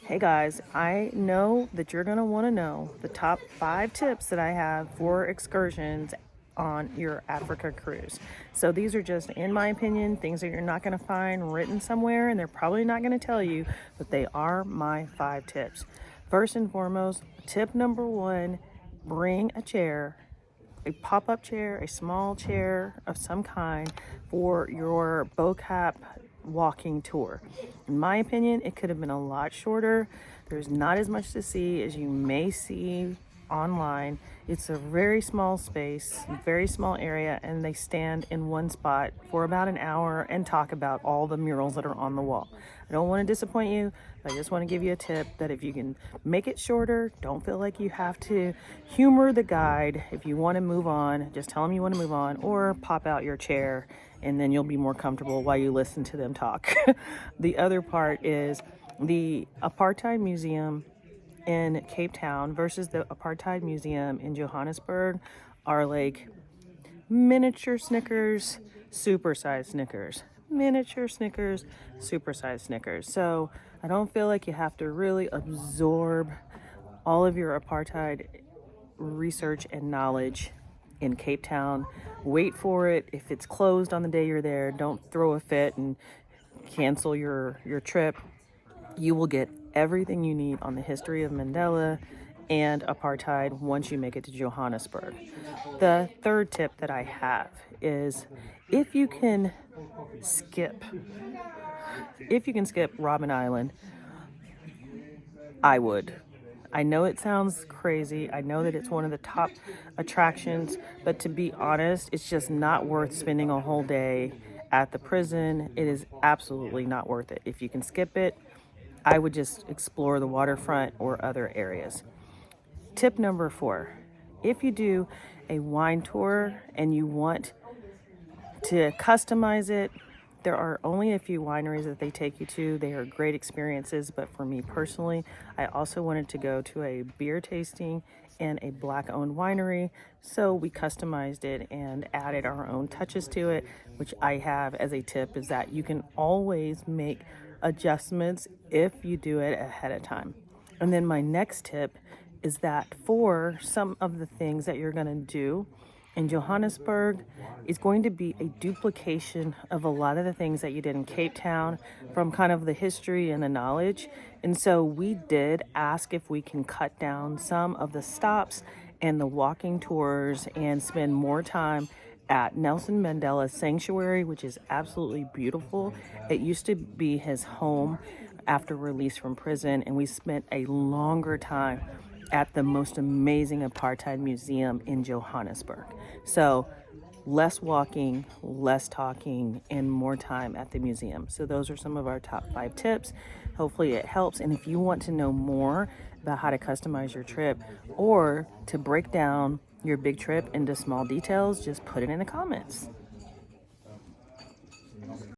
Hey guys, I know that you're going to want to know the top 5 tips that I have for excursions on your Africa cruise. So these are just, in my opinion, things that you're not going to find written somewhere, and they're probably not going to tell you, but they are my 5 tips. First and foremost, tip number 1, bring a chair, a pop-up chair, a small chair of some kind for your BoCap walking tour. In my opinion, it could have been a lot shorter. There's not as much to see as you may see online. It's a very small space, very small area, and they stand in one spot for about an hour and talk about all the murals that are on the wall. I don't want to disappoint you, but I just want to give you a tip that if you can make it shorter, don't feel like you have to humor the guide. If you want to move on, just tell them you want to move on, or pop out your chair and then you'll be more comfortable while you listen to them talk. The other part is the Apartheid Museum in Cape Town versus the Apartheid Museum in Johannesburg are like miniature Snickers, supersized Snickers. Miniature Snickers, supersized Snickers. So I don't feel like you have to really absorb all of your apartheid research and knowledge in Cape Town. Wait for it. If it's closed on the day you're there, don't throw a fit and cancel your trip. You will get everything you need on the history of Mandela and apartheid once you make it to Johannesburg. The third tip that I have is if you can skip Robben Island, I would. I know it sounds crazy. I know that it's one of the top attractions, but to be honest, it's just not worth spending a whole day at the prison. It is absolutely not worth it. If you can skip it, I would just explore the waterfront or other areas. Tip number 4, if you do a wine tour and you want to customize it, there are only a few wineries that they take you to. They are great experiences, but for me personally, I also wanted to go to a beer tasting and a Black-owned winery, so we customized it and added our own touches to it, which I have as a tip is that you can always make adjustments if you do it ahead of time. And then my next tip is that for some of the things that you're going to do in Johannesburg is going to be a duplication of a lot of the things that you did in Cape Town from kind of the history and the knowledge. And so we did ask if we can cut down some of the stops and the walking tours and spend more time at Nelson Mandela's sanctuary, which is absolutely beautiful. It used to be his home after release from prison, and we spent a longer time at the most amazing apartheid museum in Johannesburg. So less walking, less talking, and more time at the museum. So those are some of our top 5 tips. Hopefully it helps. And if you want to know more about how to customize your trip or to break down your big trip into small details, just put it in the comments.